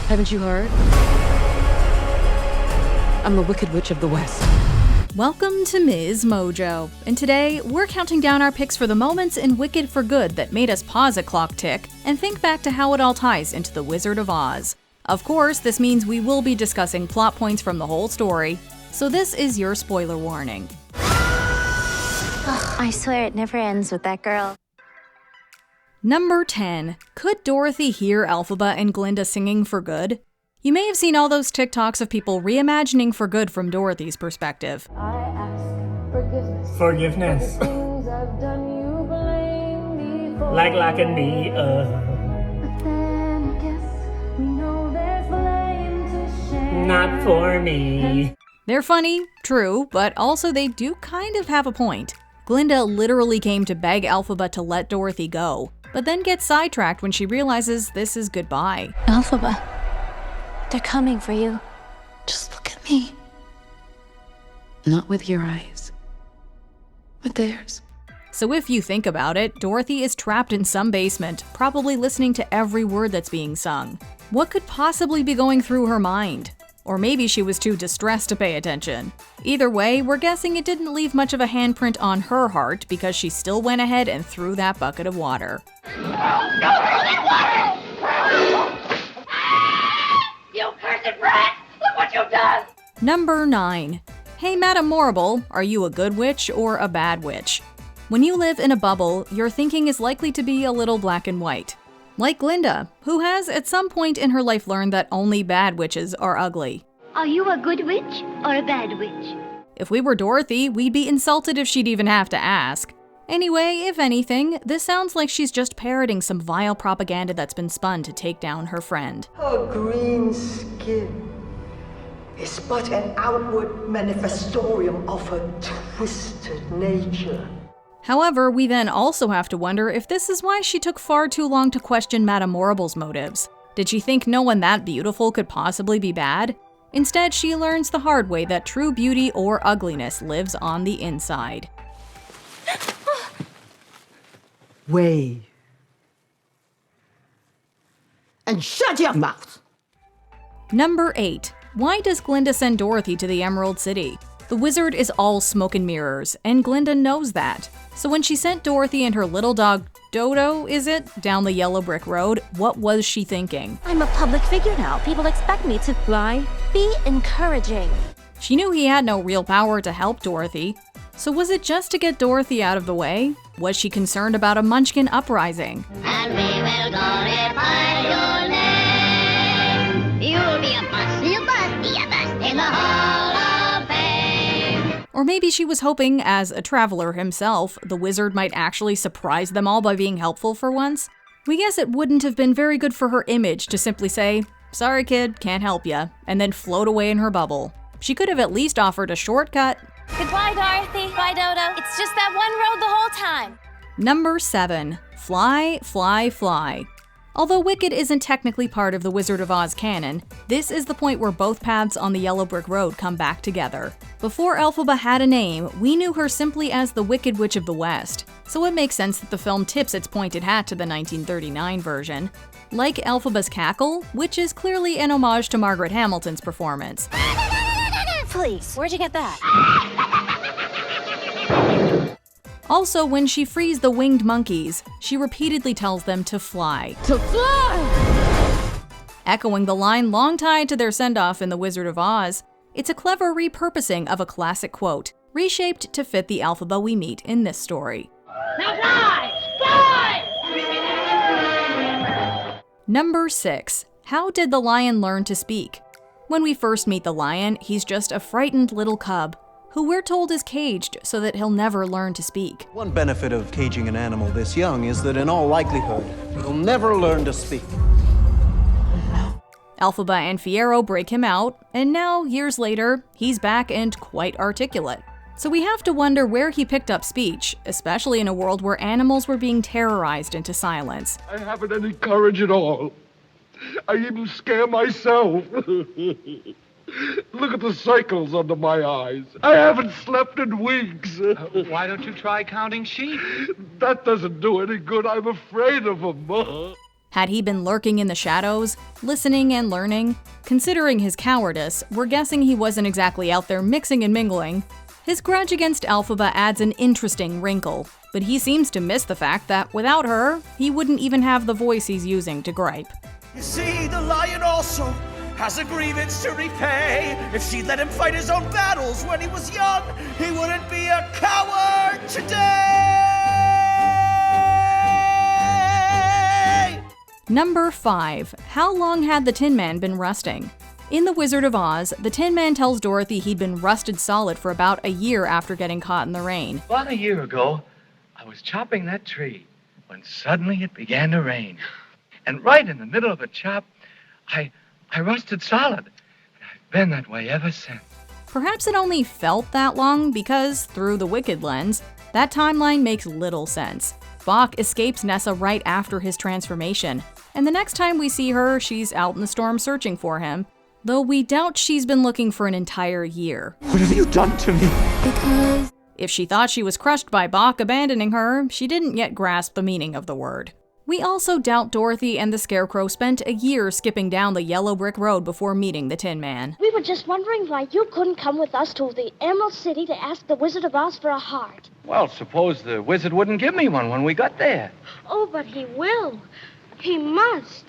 Haven't you heard? I'm the Wicked Witch of the West. Welcome to MsMojo, and today we're counting down our picks for the moments in Wicked for Good that made us pause a clock tick and think back to how it all ties into the Wizard of Oz. Of course, this means we will be discussing plot points from the whole story, so this is your spoiler warning. I swear it never ends with that girl. Number 10. Could Dorothy hear Elphaba and Glinda singing For Good? You may have seen all those TikToks of people reimagining For Good from Dorothy's perspective. I ask forgiveness. Forgiveness. For the things I've done, you blame me for. Like locking me up. But then I guess we know there's blame to share. Not for me. They're funny, true, but also they do kind of have a point. Glinda literally came to beg Elphaba to let Dorothy go, but then gets sidetracked when she realizes this is goodbye. Elphaba, they're coming for you. Just look at me. Not with your eyes, with theirs. So if you think about it, Dorothy is trapped in some basement, probably listening to every word that's being sung. What could possibly be going through her mind? Or maybe she was too distressed to pay attention. Either way, we're guessing it didn't leave much of a handprint on her heart because she still went ahead and threw that bucket of water. You cursed brat! Look what you've done! Number 9. Hey Madame Morrible, are you a good witch or a bad witch? When you live in a bubble, your thinking is likely to be a little black and white. Like Glinda, who has at some point in her life learned that only bad witches are ugly. Are you a good witch or a bad witch? If we were Dorothy, we'd be insulted if she'd even have to ask. Anyway, if anything, this sounds like she's just parroting some vile propaganda that's been spun to take down her friend. Her green skin is but an outward manifestorium of her twisted nature. However, we then also have to wonder if this is why she took far too long to question Madame Morrible's motives. Did she think no one that beautiful could possibly be bad? Instead, she learns the hard way that true beauty or ugliness lives on the inside. Wave. And shut your mouth! Number 8. Why does Glinda send Dorothy to the Emerald City? The wizard is all smoke and mirrors, and Glinda knows that. So when she sent Dorothy and her little dog, Dodo, down the yellow brick road, what was she thinking? I'm a public figure now. People expect me to fly. Be encouraging. She knew he had no real power to help Dorothy. So was it just to get Dorothy out of the way? Was she concerned about a Munchkin uprising? And we will glorify your name. You'll be a bust in the Hall of Fame. Or maybe she was hoping, as a traveler himself, the wizard might actually surprise them all by being helpful for once? We guess it wouldn't have been very good for her image to simply say, "Sorry kid, can't help ya," and then float away in her bubble. She could have at least offered a shortcut. Goodbye, Dorothy. Bye, Dodo. It's just that one road the whole time. Number 7. Fly, fly, fly. Although Wicked isn't technically part of the Wizard of Oz canon, this is the point where both paths on the Yellow Brick Road come back together. Before Elphaba had a name, we knew her simply as the Wicked Witch of the West, so it makes sense that the film tips its pointed hat to the 1939 version. Like Elphaba's cackle, which is clearly an homage to Margaret Hamilton's performance. Please, where'd you get that? Also, when she frees the winged monkeys, she repeatedly tells them to fly. To fly! Echoing the line long tied to their send-off in The Wizard of Oz, it's a clever repurposing of a classic quote, reshaped to fit the Elphaba we meet in this story. Now fly! Fly! Number 6. How did the lion learn to speak? When we first meet the lion, he's just a frightened little cub, who we're told is caged so that he'll never learn to speak. One benefit of caging an animal this young is that in all likelihood, he'll never learn to speak. Elphaba and Fiyero break him out, and now, years later, he's back and quite articulate. So we have to wonder where he picked up speech, especially in a world where animals were being terrorized into silence. I haven't any courage at all. I even scare myself. Look at the circles under my eyes. I haven't slept in weeks. Why don't you try counting sheep? That doesn't do any good. I'm afraid of them. Had he been lurking in the shadows, listening and learning? Considering his cowardice, we're guessing he wasn't exactly out there mixing and mingling. His grudge against Elphaba adds an interesting wrinkle, but he seems to miss the fact that without her, he wouldn't even have the voice he's using to gripe. You see, the lion also has a grievance to repay. If she'd let him fight his own battles when he was young, he wouldn't be a coward today! Number 5. How long had the Tin Man been rusting? In The Wizard of Oz, the Tin Man tells Dorothy he'd been rusted solid for about a year after getting caught in the rain. About a year ago, I was chopping that tree when suddenly it began to rain. And right in the middle of a chop, I rusted solid. And I've been that way ever since. Perhaps it only felt that long because, through the Wicked lens, that timeline makes little sense. Boq escapes Nessa right after his transformation, and the next time we see her, she's out in the storm searching for him, though we doubt she's been looking for an entire year. What have you done to me? Because if she thought she was crushed by Boq abandoning her, she didn't yet grasp the meaning of the word. We also doubt Dorothy and the Scarecrow spent a year skipping down the yellow brick road before meeting the Tin Man. We were just wondering why you couldn't come with us to the Emerald City to ask the Wizard of Oz for a heart. Well, suppose the wizard wouldn't give me one when we got there. Oh, but he will. He must.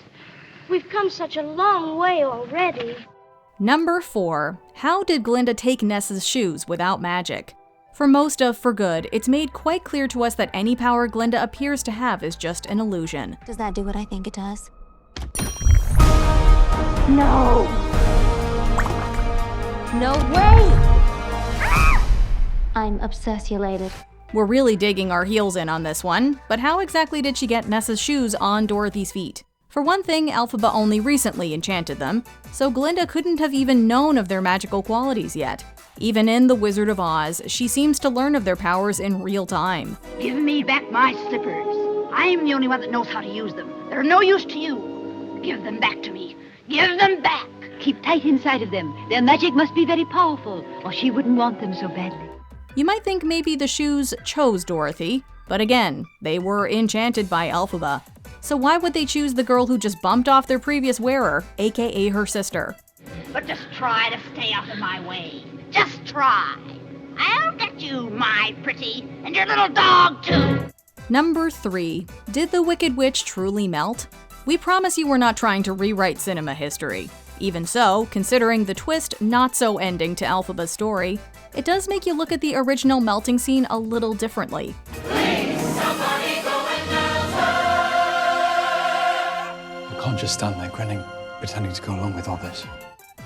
We've come such a long way already. Number 4. How did Glinda take Nessa's shoes without magic? For most of For Good, it's made quite clear to us that any power Glinda appears to have is just an illusion. Does that do what I think it does? No. No way! I'm obsessulated. We're really digging our heels in on this one, but how exactly did she get Nessa's shoes on Dorothy's feet? For one thing, Elphaba only recently enchanted them, so Glinda couldn't have even known of their magical qualities yet. Even in The Wizard of Oz, she seems to learn of their powers in real time. Give me back my slippers. I'm the only one that knows how to use them. They're no use to you. Give them back to me. Give them back. Keep tight inside of them. Their magic must be very powerful, or she wouldn't want them so badly. You might think maybe the shoes chose Dorothy, but again, they were enchanted by Elphaba. So why would they choose the girl who just bumped off their previous wearer, aka her sister? But just try to stay out of my way. Just try. I'll get you, my pretty, and your little dog, too. Number 3. Did the Wicked Witch truly melt? We promise you we're not trying to rewrite cinema history. Even so, considering the twist not-so ending to Elphaba's story, it does make you look at the original melting scene a little differently. Please, somebody go and melt her! I can't just stand there grinning, pretending to go along with all this.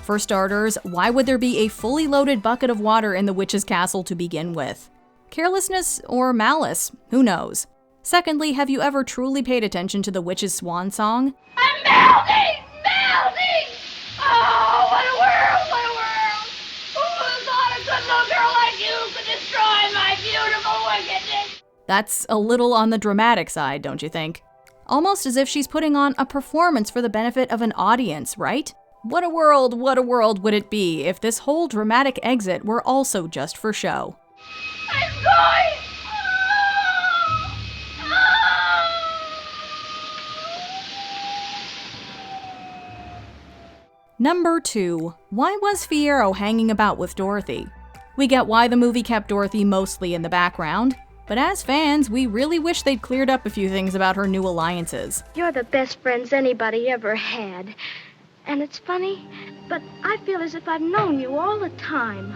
For starters, why would there be a fully loaded bucket of water in the witch's castle to begin with? Carelessness or malice? Who knows? Secondly, have you ever truly paid attention to the witch's swan song? I'm melting! Melting! Oh, what a world! What a world! Who thought a good little girl like you could destroy my beautiful wickedness? That's a little on the dramatic side, don't you think? Almost as if she's putting on a performance for the benefit of an audience, right? What a world would it be if this whole dramatic exit were also just for show? I'm going! Number 2. Why was Fiyero hanging about with Dorothy? We get why the movie kept Dorothy mostly in the background, but as fans, we really wish they'd cleared up a few things about her new alliances. You're the best friends anybody ever had. And it's funny, but I feel as if I've known you all the time.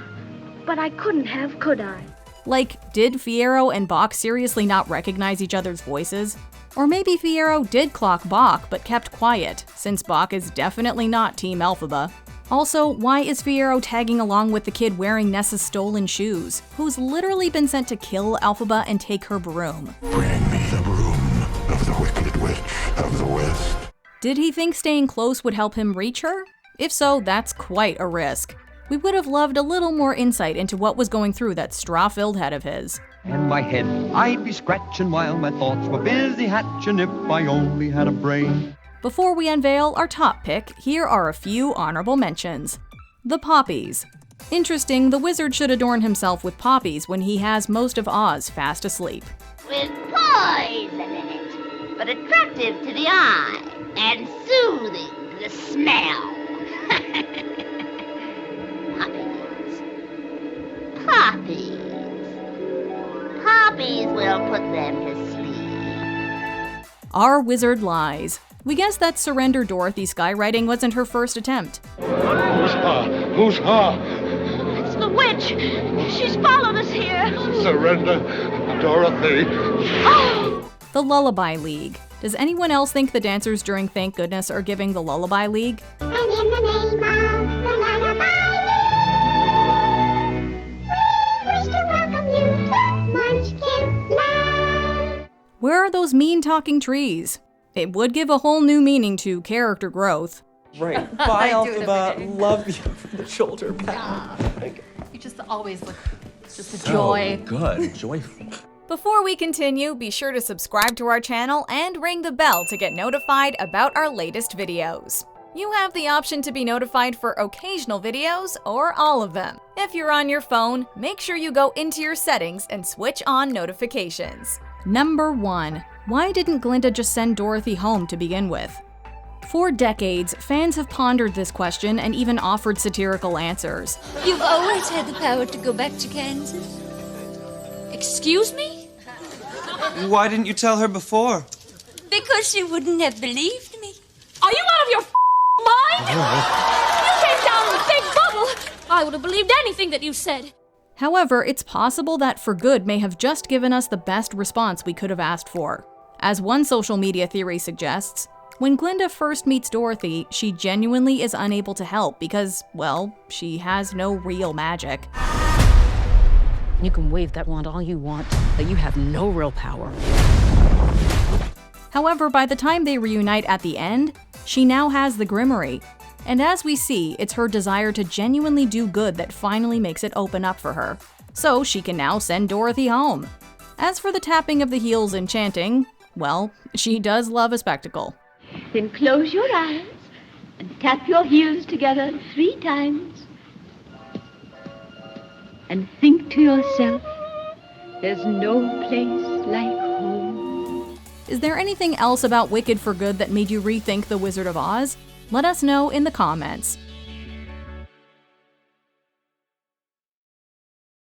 But I couldn't have, could I? Like, did Fiyero and Boq seriously not recognize each other's voices? Or maybe Fiyero did clock Boq but kept quiet, since Boq is definitely not Team Elphaba. Also, why is Fiyero tagging along with the kid wearing Nessa's stolen shoes, who's literally been sent to kill Elphaba and take her broom? Bring me the broom of the Wicked Witch of the West. Did he think staying close would help him reach her? If so, that's quite a risk. We would have loved a little more insight into what was going through that straw-filled head of his. In my head, I'd be scratching while my thoughts were busy hatching if I only had a brain. Before we unveil our top pick, here are a few honorable mentions. The poppies. Interesting, the wizard should adorn himself with poppies when he has most of Oz fast asleep. With poison in it. but attractive to the eye and soothing to the smell. Poppies. Poppies will put them to sleep. Our wizard lies. We guess that Surrender Dorothy skywriting wasn't her first attempt. Who's her? Who's her? It's the witch. She's followed us here. Surrender, Dorothy. The Lullaby League. Does anyone else think the dancers during Thank Goodness are giving the Lullaby League? And in the name of the Lullaby League, we wish to welcome you to Munchkin Land. Where are those mean talking trees? It would give a whole new meaning to character growth. Right. Bye, Elphaba. Love you from the shoulder pat. You just always look just a joy. Good. Joyful. Before we continue, be sure to subscribe to our channel and ring the bell to get notified about our latest videos. You have the option to be notified for occasional videos or all of them. If you're on your phone, make sure you go into your settings and switch on notifications. Number 1. Why didn't Glinda just send Dorothy home to begin with? For decades, fans have pondered this question and even offered satirical answers. You've always had the power to go back to Kansas. Excuse me? Why didn't you tell her before? Because she wouldn't have believed me. Are you out of your mind? You came down in a big bubble. I would have believed anything that you said. However, it's possible that For Good may have just given us the best response we could have asked for. As one social media theory suggests, when Glinda first meets Dorothy, she genuinely is unable to help because, well, she has no real magic. You can wave that wand all you want, but you have no real power. However, by the time they reunite at the end, she now has the Grimoire. And as we see, it's her desire to genuinely do good that finally makes it open up for her. So she can now send Dorothy home. As for the tapping of the heels and chanting, well, she does love a spectacle. Then close your eyes and tap your heels together 3 times. And think to yourself, there's no place like home. Is there anything else about Wicked for Good that made you rethink The Wizard of Oz? Let us know in the comments.